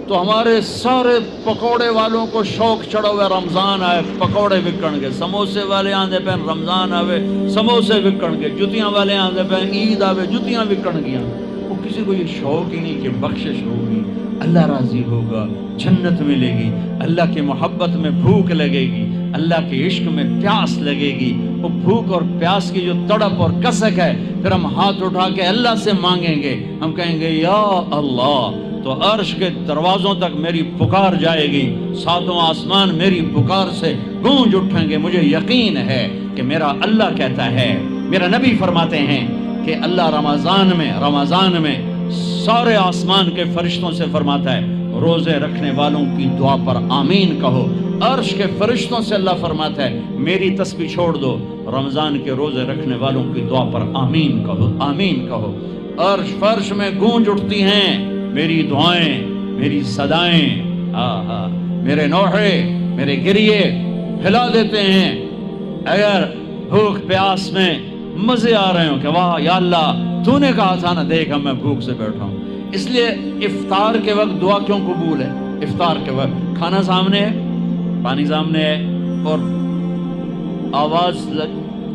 تو ہمارے سارے پکوڑے والوں کو شوق چڑھا ہوا رمضان آئے پکوڑے وکن گے، سموسے والے آندے پہ رمضان آوے سموسے وکن گے، جتیاں والے آندے پہ عید آوے جتیاں وکن گیا۔ وہ کسی کو یہ شوق ہی نہیں کہ بخشش ہوگی، اللہ راضی ہوگا، جنت ملے گی، اللہ کی محبت میں بھوک لگے گی، اللہ کے عشق میں پیاس لگے گی۔ وہ بھوک اور پیاس کی جو تڑپ اور کسک ہے، پھر ہم ہاتھ اٹھا کے اللہ سے مانگیں گے، ہم کہیں گے یا اللہ، تو عرش کے دروازوں تک میری پکار جائے گی، ساتوں آسمان میری پکار سے گونج اٹھیں گے۔ مجھے یقین ہے کہ میرا اللہ کہتا ہے، میرا نبی فرماتے ہیں کہ اللہ رمضان میں سارے آسمان کے فرشتوں سے فرماتا ہے روزے رکھنے والوں کی دعا پر آمین کہو۔ عرش کے فرشتوں سے اللہ فرماتا ہے میری تسبیح چھوڑ دو، رمضان کے روزے رکھنے والوں کی دعا پر آمین کہو، آمین کہو۔ عرش فرش میں گونج اٹھتی ہیں میری دعائیں، میری صدائیں، میرے نوحے، میرے گریے ہلا دیتے ہیں۔ اگر بھوک پیاس میں مزے آ رہے ہوں کہ واہ یا اللہ تو نے کہا تھا نا، دیکھ میں بھوک سے بیٹھا ہوں۔ اس لیے افطار کے وقت دعا کیوں قبول ہے؟ افطار کے وقت کھانا سامنے ہے، پانی سامنے ہے، اور آواز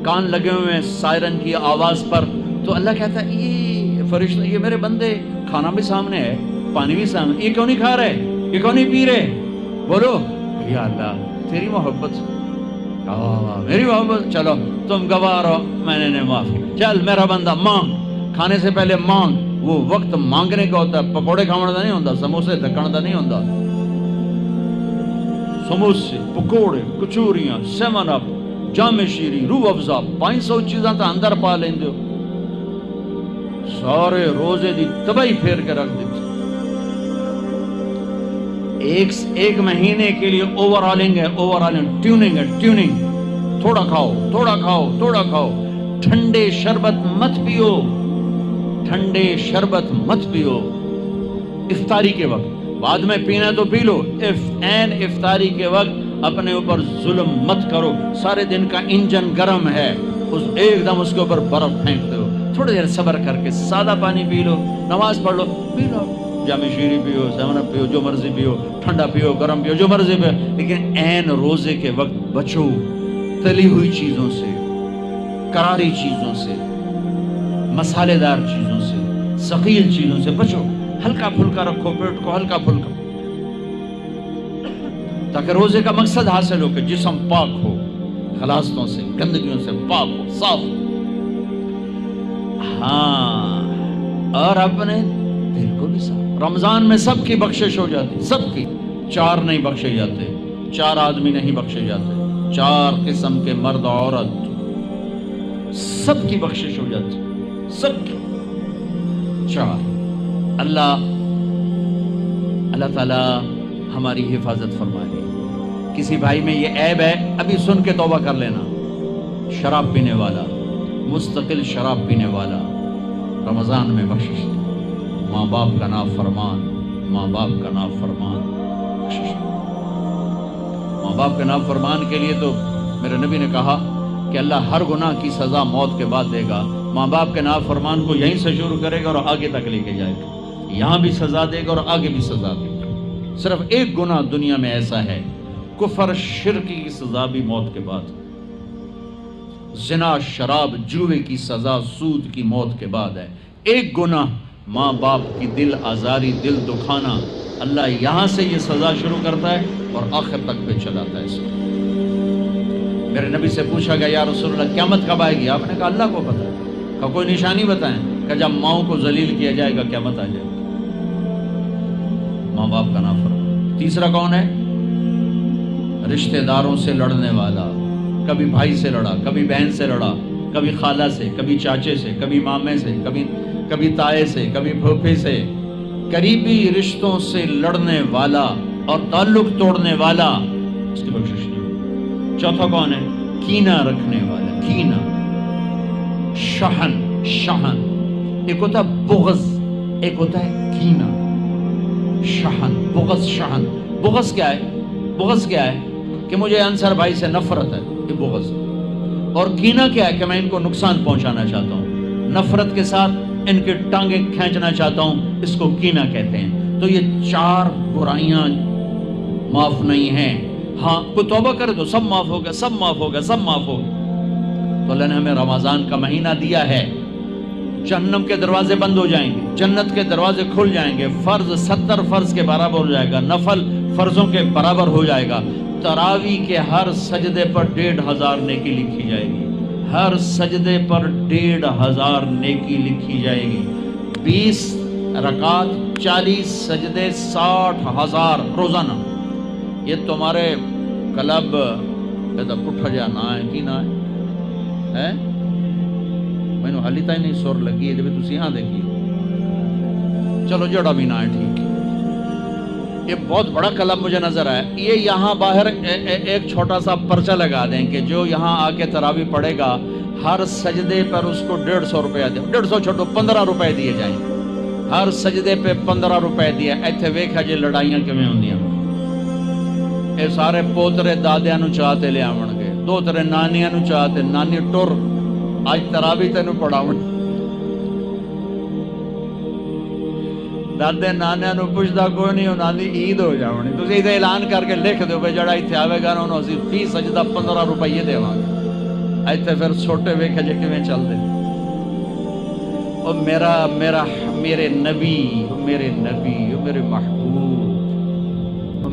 کان لگے ہوئے ہیں سائرن کی آواز پر، تو اللہ کہتا ہے یہ فرشتہ، یہ میرے بندے، کھانا بھی سامنے ہے، پانی بھی سامنے، یہ کیوں نہیں کھا رہے، یہ کیوں نہیں پی رہے؟ بولو یا اللہ تیری محبت، میری محبت، چلو تم گواہ رہو، میں نے معافی، چل میرا بندہ مانگ، کھانے سے پہلے مانگ۔ وہ وقت مانگنے کا ہوتا ہے، پکوڑے کھانے کا نہیں ہوتا، سموسے دکھانے کا نہیں ہوتا۔ سموسے، پکوڑے، کچوریاں، سیون اپ، جام شیری، روح افزا، 500 چیزاں تو اندر پا لیندے ہو، سارے روزے دی تباہی پھیر کے رکھ دیتے۔ ایک مہینے کے لیے اوور آلنگ ہے، ٹیوننگ ہے، ٹیوننگ، تھوڑا کھاؤ، تھوڑا کھاؤ، تھوڑا کھاؤ، ٹھنڈے شربت مت پیو، ٹھنڈے شربت مت پیو افطاری کے وقت، بعد میں پینا تو پی لو، این افطاری کے وقت اپنے اوپر ظلم مت کرو۔ سارے دن کا انجن گرم ہے، ایک دم اس کے اوپر برف پھینک دو، تھوڑی دیر صبر کر کے سادہ پانی پی لو، نماز پڑھ لو، پی لو، جام شیری پیو، سیون اپ پیو، جو مرضی پیو، ٹھنڈا پیو، گرم پیو، جو مرضی پیو، لیکن این روزے کے وقت بچو تلی ہوئی چیزوں سے، کراری چیزوں سے، مسالے دار چیزوں سے، ثقیل چیزوں سے بچو، ہلکا پھلکا رکھو پیٹ کو، ہلکا پھلکا، تاکہ روزے کا مقصد حاصل ہو کہ جسم پاک ہو، خلاصتوں سے، گندگیوں سے پاک ہو، صاف ہو۔ ہاں، اور اپنے دل کو بھی صاف۔ رمضان میں سب کی بخشش ہو جاتی، سب کی، 4 نہیں بخشے جاتے، 4 آدمی نہیں بخشے جاتے، 4 قسم کے مرد عورت، سب کی بخشش ہو جاتی، سب کی، 4۔ اللہ تعالی ہماری حفاظت فرمائے۔ کسی بھائی میں یہ عیب ہے، ابھی سن کے توبہ کر لینا، شراب پینے والا، مستقل شراب پینے والا، رمضان میں بخشش، ماں باپ کا نافرمان، ماں باپ کا نافرمان، بخشش۔ ماں باپ کے نافرمان کے لیے تو میرے نبی نے کہا کہ اللہ ہر گناہ کی سزا موت کے بعد دے گا۔ ماں باپ کے نافرمان کو یہیں سے شروع کرے گا اور آگے تک لے کے جائے گا، یہاں بھی سزا دے گا اور آگے بھی سزا دے گا۔ صرف ایک گناہ دنیا میں ایسا ہے، کفر شرک کی سزا بھی موت کے بعد، زنا، شراب، جوے کی سزا سود کی موت کے بعد ہے۔ ایک گناہ ماں باپ کی دل آزاری، دل دکھانا، اللہ یہاں سے یہ سزا شروع کرتا ہے اور آخر تک پہ چلاتا ہے اس کو۔ میرے نبی سے پوچھا گیا یا رسول اللہ قیامت کب آئے گی؟ آپ نے کہا اللہ کو پتہ ہے۔ کہ کوئی نشانی بتائیں؟ کہ جب ماؤں کو ذلیل کیا جائے گا قیامت آ جائے گی۔ ماں باپ کا نافرمان۔ تیسرا کون ہے؟ رشتہ داروں سے لڑنے والا، کبھی بھائی سے لڑا، کبھی بہن سے لڑا، کبھی خالہ سے، کبھی چاچے سے، کبھی مامے سے، کبھی تائے سے، کبھی پھوپھے سے، قریبی رشتوں سے لڑنے والا اور تعلق توڑنے والا، اس کی بخشش نہیں۔ چوتھا کون ہے؟ کینہ رکھنے والا، کینہ، شحن، ایک ہوتا ہے بغض، ایک ہوتا ہے کینہ، شحن، بغض، شحن۔ بغض کیا ہے؟ بغض کیا ہے؟ کہ مجھے انصر بھائی سے نفرت ہے، یہ بغض۔ اور کینہ کیا ہے؟ کہ میں ان کو نقصان پہنچانا چاہتا ہوں، نفرت کے ساتھ ان کے ٹانگیں کھینچنا چاہتا ہوں، اس کو کینہ کہتے ہیں۔ تو یہ 4 برائیاں معاف نہیں ہیں. ہاں کوئی توبہ کرے تو سب معاف ہو گیا، سب معاف ہو گیا، سب معاف ہو گیا. تو اللہ نے ہمیں رمضان کا مہینہ دیا ہے، جہنم کے دروازے بند ہو جائیں گے، جنت کے دروازے کھل جائیں گے، فرض 70 فرض کے برابر ہو جائے گا، نفل فرضوں کے برابر ہو جائے گا. تراویح کے ہر سجدے پر 1500 نیکی لکھی جائے گی، ہر سجدے پر 1500 نیکی لکھی جائے گی. 20 رکعت 40 سجدے 60,000 روزانہ. یہ تمہارے کلب پٹھا جا نہ ہے کی نہ ہے میں نے حالی تھی نہیں سر لگی ہے جب تھی یہاں دیکھیے. چلو جڑا بھی نہ ہے ٹھیک ہے. یہ بہت بڑا کلب مجھے نظر آیا. یہ یہاں باہر ایک چھوٹا سا پرچہ لگا دیں کہ جو یہاں آ کے تراویح پڑھے گا ہر سجدے پر اس کو 150 روپیہ دے. 150 چھوٹو 15 روپے دیے جائیں. ہر سجدے پہ 15 روپے دیا. ایتھے ویکھا جی لڑائیاں کیویں ہوندیاں. اے سارے پوترے دادیاں نو چاہتے لے آون گے، دوترے نانیاں نو چاہتے نانی ٹر اج تراویح تینوں پڑھاون. دادے نانیاں نو پوچھدا کوئی نہیں، انہاں دی عید ہو جاونی. تسی تے اعلان کر کے لکھ دیو بھئی جڑا ایتھے آوے گا انہوں اسی فی سجدہ 15 روپے دیواں گے. ایتھے پھر چھوٹے ویکھے جے کیویں چلدے. او میرے نبی، میرے محبوب،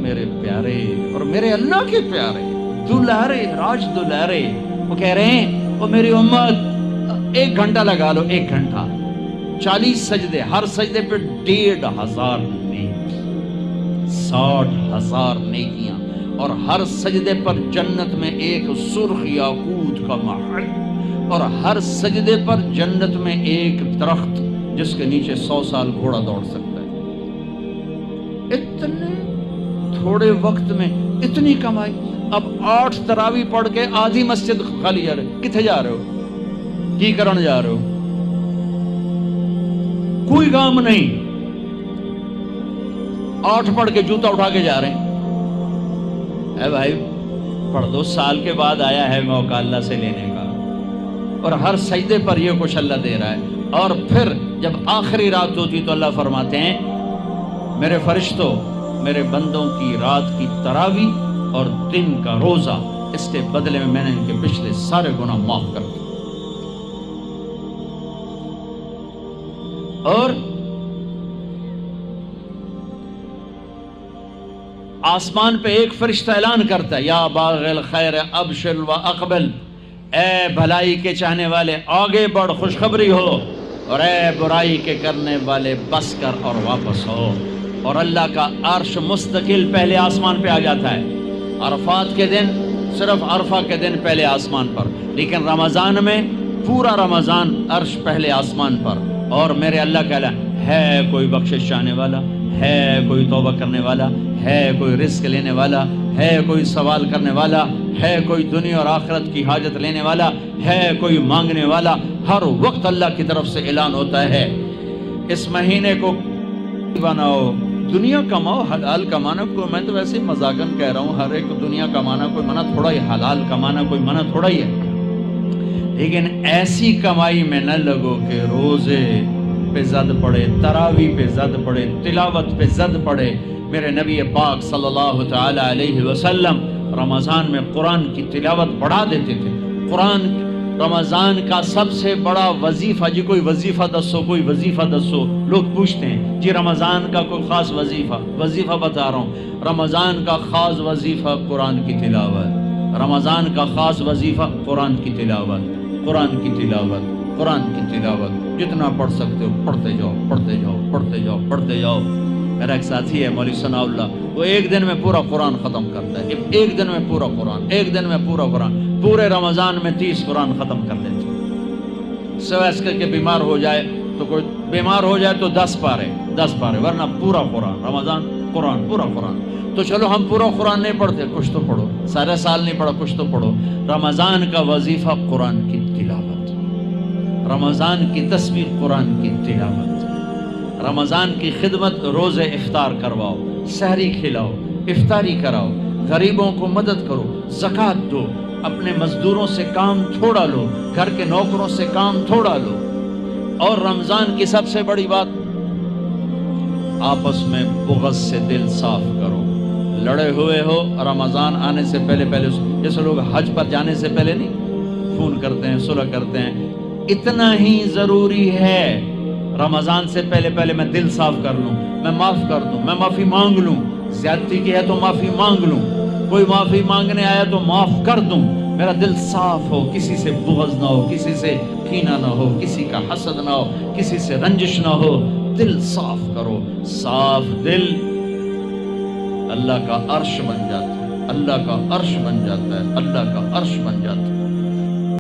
میرے پیارے اور میرے اللہ کے پیارے دلارے راج دلارے، وہ کہہ رہے ہیں وہ میری امت 1 گھنٹہ لگا لو، 1 گھنٹہ 40 سجدے، ہر سجدے پہ 1500 نیکی، 60,000 نیکیاں. اور ہر سجدے پر جنت میں ایک سرخ یاقوت کا محل، اور ہر سجدے پر جنت میں ایک درخت جس کے نیچے 100 سال گھوڑا دوڑ سکتا ہے. اتنے تھوڑے وقت میں اتنی کمائی. اب 8 تراویح پڑھ کے آدھی مسجد خالی جا رہے. کتنے جا رہے ہو؟ کی کرن جا رہے ہو؟ کوئی کام نہیں. 8 پڑھ کے جوتا اٹھا کے جا رہے ہیں. اے بھائی پڑھ دو، سال کے بعد آیا ہے موقع اللہ سے لینے کا. اور ہر سجدے پر یہ کچھ اللہ دے رہا ہے. اور پھر جب آخری رات ہوتی تو اللہ فرماتے ہیں میرے فرشتوں، میرے بندوں کی رات کی تراویح اور دن کا روزہ، اس کے بدلے میں نے ان کے پچھلے سارے گناہ معاف کر دیے. اور آسمان پہ ایک فرشتہ اعلان کرتا ہے یا باغ الخیر ابشر و اقبل، اے بھلائی کے چاہنے والے آگے بڑھ خوشخبری ہو، اور اے برائی کے کرنے والے بس کر اور واپس ہو. اور اللہ کا عرش مستقل پہلے آسمان پہ آ جاتا ہے. عرفات کے دن صرف عرفہ کے دن پہلے آسمان پر، لیکن رمضان میں پورا رمضان عرش پہلے آسمان پر. اور میرے اللہ کا اعلان ہے کوئی بخشش چاہنے والا، ہے کوئی توبہ کرنے والا، ہے کوئی رزق لینے والا، ہے کوئی سوال کرنے والا، ہے کوئی دنیا اور آخرت کی حاجت لینے والا، ہے کوئی مانگنے والا. ہر وقت اللہ کی طرف سے اعلان ہوتا ہے اس مہینے کو بناؤ، دنیا کماؤ، حلال کمانا. کوئی میں تو ویسے مذاقن کہہ رہا ہوں، ہر ایک دنیا کمانا کوئی منع تھوڑا ہی، حلال کمانا کوئی منع تھوڑا ہی ہے. لیکن ایسی کمائی میں نہ لگو کہ روزے پہ زد پڑے، تراویح پہ زد پڑے، تلاوت پہ زد پڑے. میرے نبی پاک صلی اللہ تعالی علیہ وسلم رمضان میں قرآن کی تلاوت بڑھا دیتے تھے. قرآن رمضان کا سب سے بڑا وظیفہ، جی کوئی وظیفہ دسو، کوئی وظیفہ دسو. لوگ پوچھتے ہیں جی رمضان کا کوئی خاص وظیفہ بتا رہا ہوں. رمضان کا خاص وظیفہ قرآن کی تلاوت. رمضان کا خاص وظیفہ قرآن کی تلاوت، قرآن کی تلاوت، قرآن کی تلاوت. جتنا پڑھ سکتے ہو پڑھتے جاؤ، پڑھتے جاؤ، پڑھتے جاؤ، پڑھتے جاؤ. میرا ایک ساتھی ہے مولوی ثناء اللہ، وہ 1 دن میں پورا قرآن ختم کرتا ہے. 1 دن میں پورا قرآن، 1 دن میں پورا قرآن. پورے رمضان میں 30 قرآن ختم کر دیتے. سوائے اس کے بیمار ہو جائے تو کوئی بیمار ہو جائے تو 10 پارے، ورنہ پورا قرآن رمضان، قرآن پورا قرآن. تو چلو ہم پورا قرآن نہیں پڑھتے، کچھ تو پڑھو. سارے سال نہیں پڑھا، کچھ تو پڑھو. رمضان کا وظیفہ قرآن کی تلاوت، رمضان کی تسبیح قرآن کی تلاوت. رمضان کی خدمت، روزے افطار کرواؤ، سحری کھلاؤ، افطاری کراؤ، غریبوں کو مدد کرو، زکوٰۃ دو، اپنے مزدوروں سے کام تھوڑا لو، گھر کے نوکروں سے کام تھوڑا لو. اور رمضان کی سب سے بڑی بات، آپس میں بغض سے دل صاف کرو. لڑے ہوئے ہو رمضان آنے سے پہلے جیسے لوگ حج پر جانے سے پہلے نہیں فون کرتے ہیں، صلح کرتے ہیں، اتنا ہی ضروری ہے رمضان سے پہلے میں دل صاف کر لوں، میں معاف کر دوں، میں معافی مانگ لوں. زیادتی کی ہے تو معافی مانگ لوں، کوئی معافی مانگنے آیا تو معاف کر دوں. میرا دل صاف ہو، کسی سے بغض نہ ہو، کسی سے کینہ نہ ہو، کسی کا حسد نہ ہو، کسی سے رنجش نہ ہو. دل صاف کرو. صاف دل اللہ کا عرش بن جاتا ہے، اللہ کا عرش بن جاتا ہے، اللہ کا عرش بن جاتا ہے.